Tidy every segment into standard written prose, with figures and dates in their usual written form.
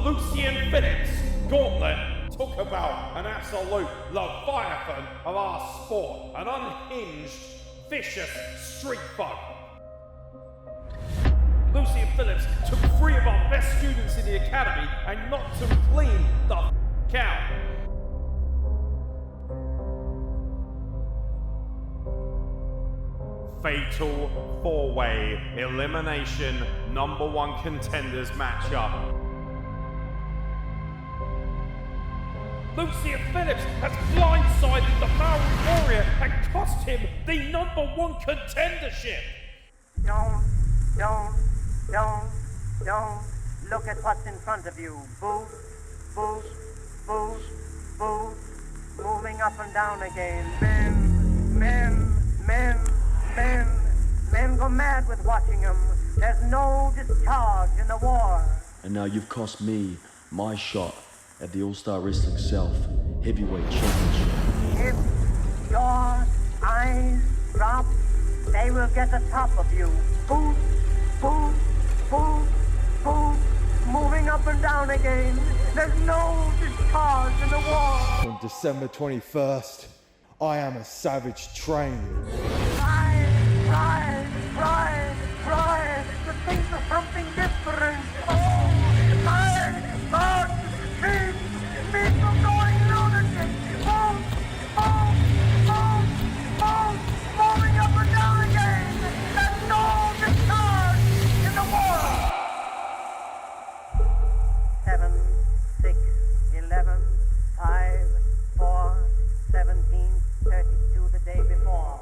Lucian Phillips gauntlet. Talk about an absolute leviathan of our sport, an unhinged, vicious street fight. Lucian Phillips took 3 of our best students in the academy and knocked them clean the out. Fatal 4-way elimination #1 contenders matchup. Lucian Phillips has blindsided the Maori Warrior and cost him the #1 contendership. Don't look at what's in front of you. Boost, moving up and down again. Men go mad with watching him. There's no discharge in the war. And now you've cost me my shot at the All-Star Wrestling South Heavyweight Championship. If your eyes drop, they will get the top of you. Boost, moving up and down again. There's no discharge in the war. On December 21st, I am a savage train. Try to think of something different. Oh, my God, keep from going lunatic. Moving up and down again. There's no discharge in the war. 7, 6, 11, 5, 4, 17, 32 the day before.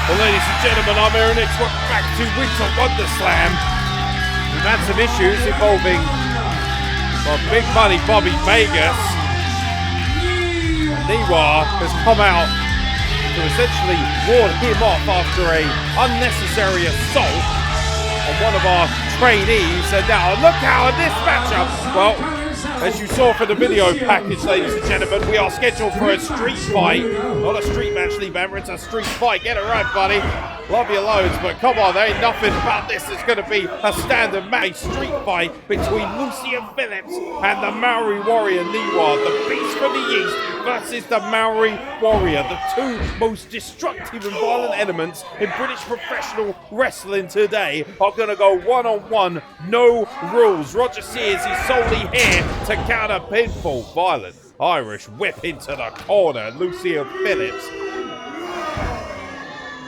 Well, ladies and gentlemen, I'm Aaron X. Welcome back to Winter Wonder Slam. We've had some issues involving big money Bobby Vegas. Niwa has come out to essentially ward him off after a unnecessary assault on one of our trainees. And now look out at this matchup. Well, as you saw from the video package, ladies and gentlemen, we are scheduled for a street fight. Not a street match, Lee Bamber, it's a street fight. Get it right, buddy. Love you loads, but come on, there ain't nothing about this that's going to be a standard match. Street fight between Lucian Phillips and the Maori Warrior, Niwa, the beast from the east versus the Maori Warrior, the 2 most destructive and violent elements in British professional wrestling today are going to go one-on-one, no rules. Roger Sears is solely here to counter pinfall. Violent Irish whip into the corner. Lucian Phillips,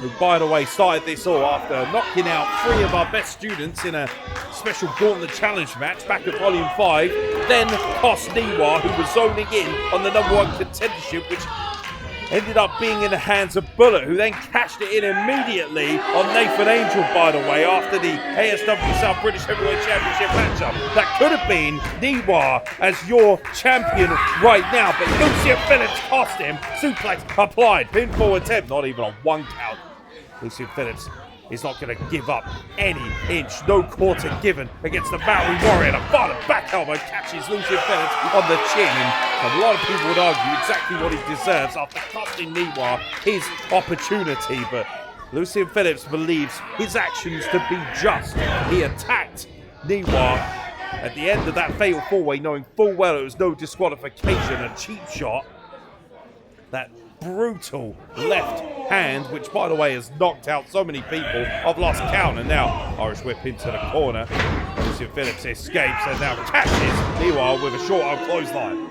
who, by the way, started this all after knocking out 3 of our best students in a special gauntlet challenge match back at Volume 5, then cost Niwa, who was zoning in on the #1 contendership, which ended up being in the hands of Bullet, who then cashed it in immediately on Nathan Angel, by the way, after the ASW South British Heavyweight Championship matchup. That could have been Niwa as your champion right now, but Lucian Phillips cost him. Suplex applied, pinfall attempt, not even on 1 count. Lucian Phillips is not going to give up any inch, no quarter given against the Maori Warrior. The violent back elbow catches Lucian Phillips on the chin, and a lot of people would argue exactly what he deserves after costing Niwa his opportunity, but Lucian Phillips believes his actions to be just. He attacked Niwa at the end of that fatal 4-way, knowing full well it was no disqualification, a cheap shot. That brutal left hand, which by the way has knocked out so many people, I've lost count. And now Irish whip into the corner. Lucian Phillips escapes and now catches Niwa with a short arm clothesline.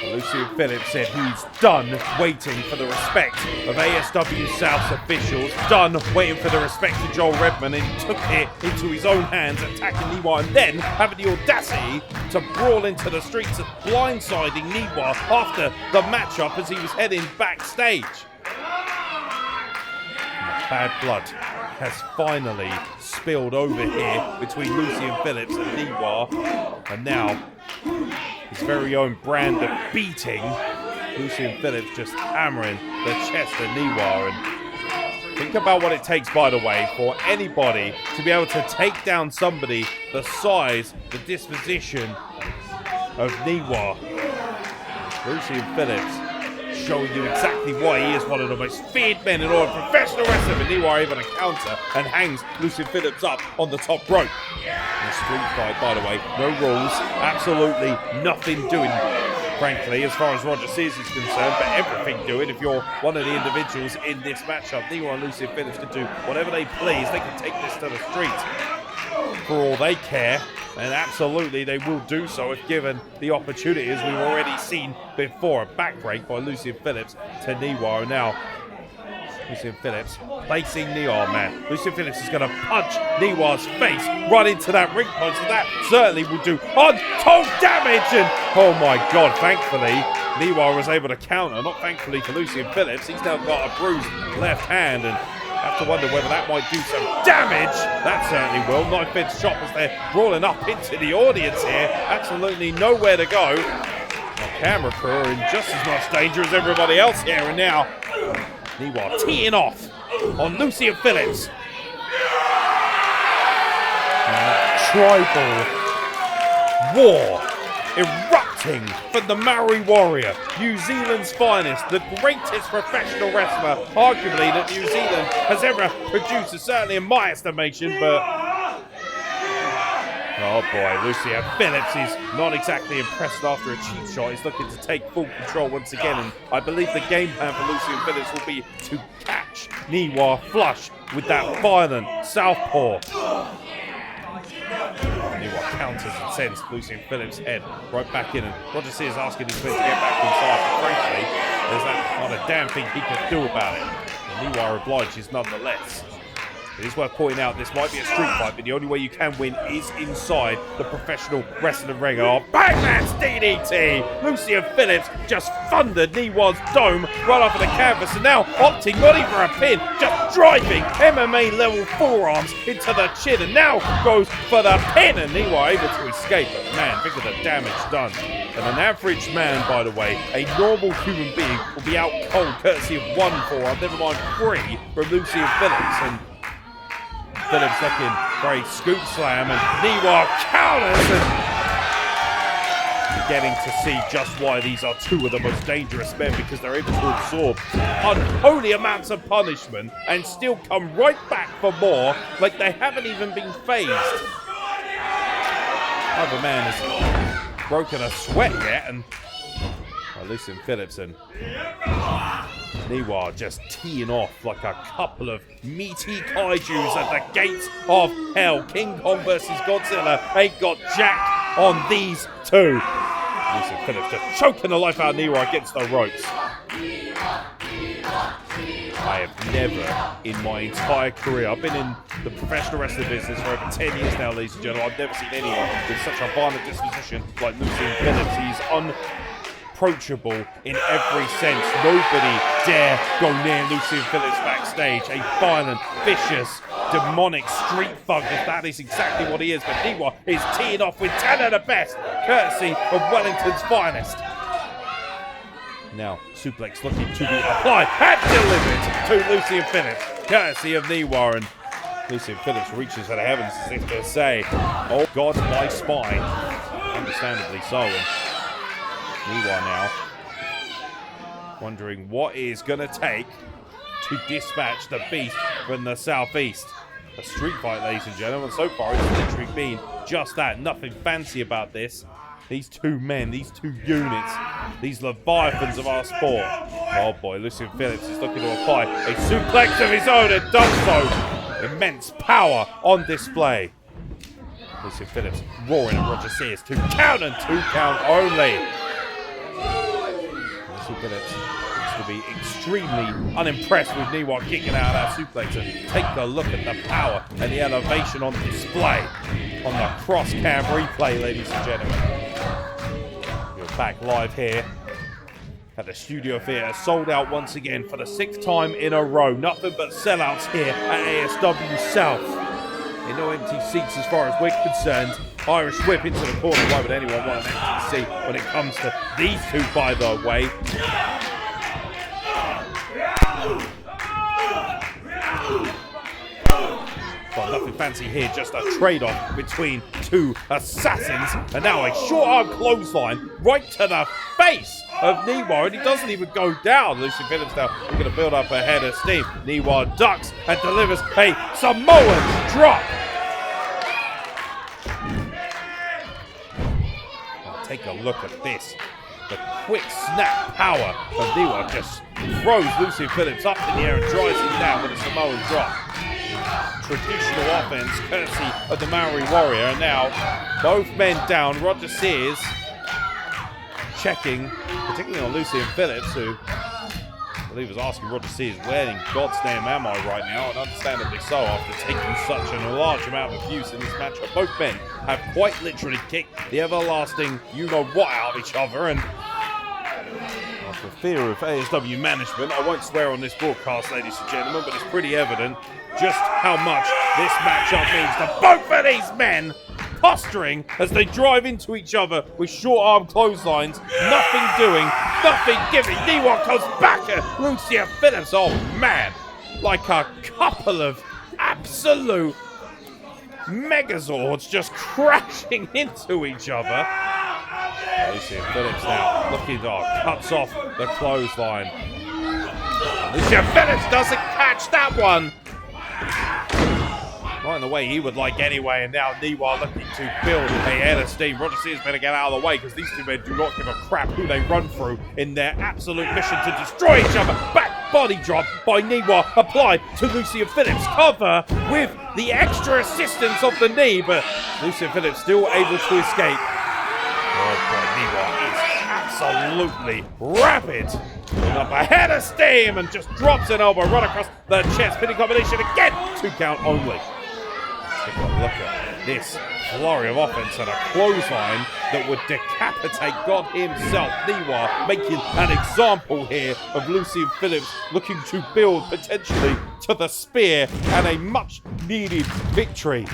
Lucian Phillips said he's done waiting for the respect of ASW South's officials, done waiting for the respect of Joel Redman, and he took it into his own hands, attacking Niwa and then having the audacity to brawl into the streets, blindsiding Niwa after the matchup as he was heading backstage. Bad blood has finally spilled over here between Lucian Phillips and Niwa, and now his very own brand of beating. Lucian Phillips just hammering the chest of Niwa. And think about what it takes, by the way, for anybody to be able to take down somebody the size, the disposition of Niwa. Lucian Phillips showing you exactly why he is one of the most feared men in all of professional wrestling. But Niwa able to counter and hangs Lucian Phillips up on the top rope. In a street fight, by the way, no rules, absolutely nothing doing, frankly, as far as Roger Sears is concerned, but everything doing. If you're one of the individuals in this matchup, Niwa and Lucian Phillips can do whatever they please. They can take this to the streets for all they care, and absolutely they will do so if given the opportunity, as we've already seen before. A backbreak by Lucian Phillips to Niwa. Now Lucian Phillips placing Niwa, man. Lucian Phillips is going to punch Niwa's face right into that ring punch, and that certainly will do untold damage. And oh my God, thankfully Niwa was able to counter. Not thankfully for Lucian Phillips, he's now got a bruised left hand, and have to wonder whether that might do some damage. That certainly will. Knife-edge chop as they're brawling up into the audience here. Absolutely nowhere to go. The camera crew are in just as much danger as everybody else here. And now Niwa teeing off on Lucian Phillips. Tribal war erupting from the Maori Warrior, New Zealand's finest, the greatest professional wrestler, arguably, that New Zealand has ever produced, certainly in my estimation. But oh boy, Lucian Phillips is not exactly impressed after a cheap shot. He's looking to take full control once again, and I believe the game plan for Lucian Phillips will be to catch Niwa flush with that violent southpaw. Niwa counters and sends Lucian Phillips' head right back in, and Roger Sears asking his men to get back inside, but frankly, there's not a damn thing he can do about it. And Niwa obliges nonetheless. It is worth pointing out this might be a street fight, but the only way you can win is inside the professional wrestling ring. Oh, Bangman's DDT! Lucian Phillips just thundered Niwa's dome right off of the canvas, and now opting not even for a pin, just driving MMA level forearms into the chin, and now goes for the pin, and Niwa able to escape. But man, think of the damage done. And an average man, by the way, a normal human being, will be out cold courtesy of 1 forearm, never mind 3 from Lucian Phillips. And Phillips looking for a scoop slam, and Niwa counters, and you're getting to see just why these are 2 of the most dangerous men, because they're able to absorb unholy amounts of punishment and still come right back for more, like they haven't even been phased. Neither man has broken a sweat yet, and Lucian Phillips and Niwa just teeing off like a couple of meaty kaijus at the gates of hell. King Kong versus Godzilla ain't got jack on these 2. Lucian Phillips just choking the life out of Niwa against the ropes. I have never in my entire career, I've been in the professional wrestling business for over 10 years now, ladies and gentlemen, I've never seen anyone with such a violent disposition like Lucian Phillips. He's unapproachable in every sense. Nobody dare go near Lucian Phillips backstage. A violent, vicious, demonic street thug, if that is exactly what he is. But Niwa is teeing off with 10 of the best, courtesy of Wellington's finest. Now, suplex looking to be applied and delivered to Lucian Phillips, courtesy of Niwa, and Lucian Phillips reaches for the heavens as if to say, oh God, my spine. Understandably so. And Niwa now wondering what it is going to take to dispatch the beast from the southeast. A street fight, ladies and gentlemen. So far, it's literally been just that. Nothing fancy about this. These 2 men, these 2 units, these leviathans of our sport. Oh boy, Lucian Phillips is looking to apply a suplex of his own and does so. Immense power on display. Lucian Phillips roaring at Roger Sears. 2 count and 2 count only. Lucian Phillips looks to be extremely unimpressed with Niwa kicking out of that suplex. And take a look at the power and the elevation on display on the cross-cam replay, ladies and gentlemen. We're back live here at the Studio Theatre, sold out once again for the 6th time in a row. Nothing but sellouts here at ASW South. In no empty seats as far as we're concerned. Irish whip into the corner. Why would anyone want an empty seat when it comes to these 2, by the way? Well, nothing fancy here, just a trade-off between 2 assassins. And now a short-arm clothesline right to the face of Niwa, and he doesn't even go down. Lucian Phillips now going to build up a head of steam. Niwa ducks and delivers a Samoan drop. Take a look at this. The quick snap power of Niwa just throws Lucian Phillips up in the air and drives him down with a Samoan drop. Traditional offense courtesy of the Maori Warrior. And now both men down. Roger Sears checking, particularly on Lucian Phillips, who I believe was asking Roger Sears, where in God's name am I right now? And understandably so, after taking such a large amount of abuse in this matchup. Both men have quite literally kicked the everlasting you-know-what out of each other, and for fear of ASW management, I won't swear on this broadcast, ladies and gentlemen, but it's pretty evident just how much this matchup means to both of these men, posturing as they drive into each other with short-arm clotheslines, nothing doing, nothing giving. Niwa comes back at Lucian Phillips. Oh man, like a couple of absolute megazords just crashing into each other. Lucian Phillips now looking cuts off the clothesline. Lucian Phillips doesn't catch that one. Not in the way he would like anyway, and now Niwa looking to build a head of steam. Roger Sears better get out of the way because these two men do not give a crap who they run through in their absolute mission to destroy each other. Back body drop by Niwa applied to Lucian Phillips. Cover with the extra assistance of the knee, but Lucian Phillips still able to escape. Oh boy, Niwa is absolutely rapid. Putting up a head of steam and just drops an elbow right across the chest. Pinning combination again. 2 count only. Take a look at this flurry of offense and a clothesline that would decapitate God himself. Niwa making an example here of Lucian Phillips, looking to build potentially to the spear and a much needed victory.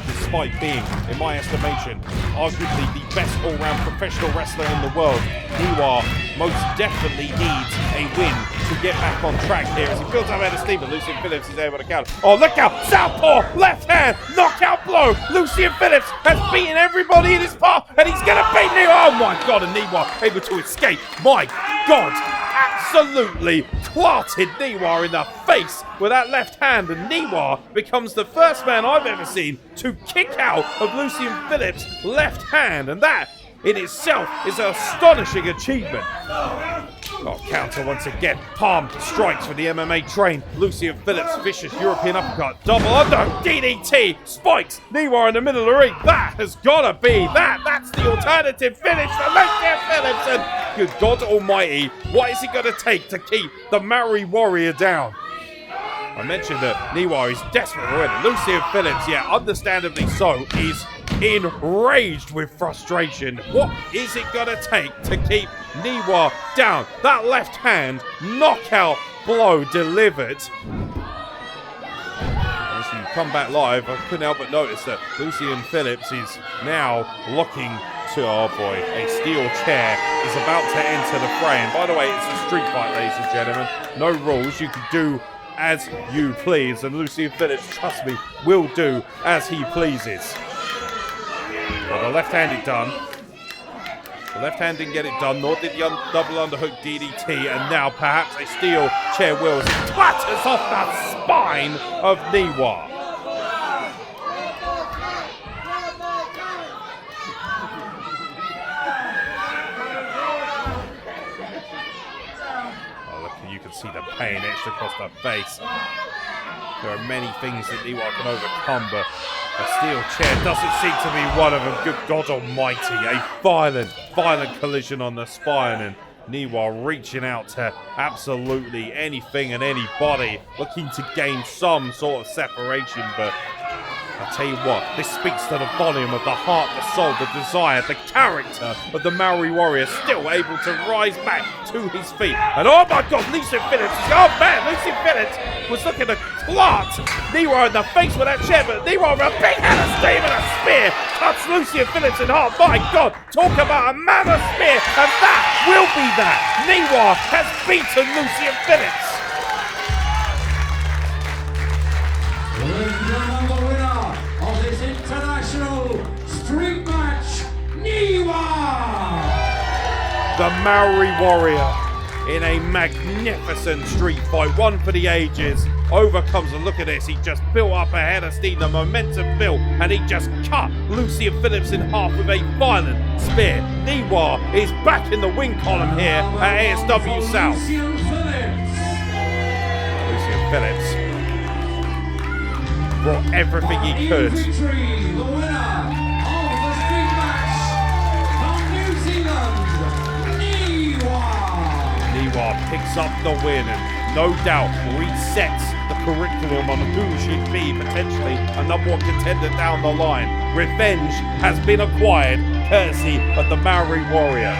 Despite being, in my estimation, arguably the best all-round professional wrestler in the world, Niwa most definitely needs a win to get back on track here as he builds up out of steam, but Lucian Phillips is able to counter. Oh, look out! Southpaw, left hand, knockout blow! Lucian Phillips has beaten everybody in his path, and he's going to beat Niwa! Oh my God, and Niwa able to escape. My God! Absolutely planted Niwa in the face with that left hand, and Niwa becomes the first man I've ever seen to kick out of Lucian Phillips' left hand, and that in itself is an astonishing achievement. Oh, counter once again. Palm strikes for the MMA trained Lucian Phillips. Vicious European uppercut. Double under. DDT. Spikes. Niwa in the middle of the ring. That has got to be that. That's the alternative finish for Lucian Phillips. And good God almighty, what is it going to take to keep the Maori Warrior down? I mentioned that Niwa is desperate for winning. Lucian Phillips, yeah, understandably so, is enraged with frustration. What is it going to take to keep Niwa down? That left hand knockout blow delivered. As you come back live, I couldn't help but notice that Lucian Phillips is now looking to, oh boy, a steel chair is about to enter the fray. And by the way, it's a street fight, ladies and gentlemen. No rules. You can do as you please, and Lucian Phillips, trust me, will do as he pleases. Well, the left hand it done. The left hand didn't get it done, nor did the double underhook DDT, and now perhaps a steel chair wheel clatters off the spine of Niwa. You can see the pain etched across the face. There are many things that Niwa can overcome, but a steel chair doesn't seem to be one of them. Good God almighty. A violent collision on the spine, and Niwa reaching out to absolutely anything and anybody, looking to gain some sort of separation, but I'll tell you what, this speaks to the volume of the heart, the soul, the desire, the character of the Maori Warrior, still able to rise back to his feet. And oh my God, Lucian Phillips, oh man, Lucian Phillips was looking to plant Niwa in the face with that chair, but Niwa with a big hand of steam and a spear cuts Lucian Phillips in half. My God, talk about a mammoth spear, and that will be that. Niwa has beaten Lucian Phillips. International street match, Niwa! the Maori Warrior, in a magnificent street fight, one for the ages, overcomes, and look at this, he just built up ahead of Steve, the momentum built, and he just cut Lucian Phillips in half with a violent spear. Niwa is back in the win column here at ASW South. Lucian Phillips brought everything he could. The winner of the street match from New Zealand, Niwa picks up the win and no doubt resets the curriculum on who should be potentially a number one contender down the line. Revenge has been acquired courtesy of the Maori Warrior.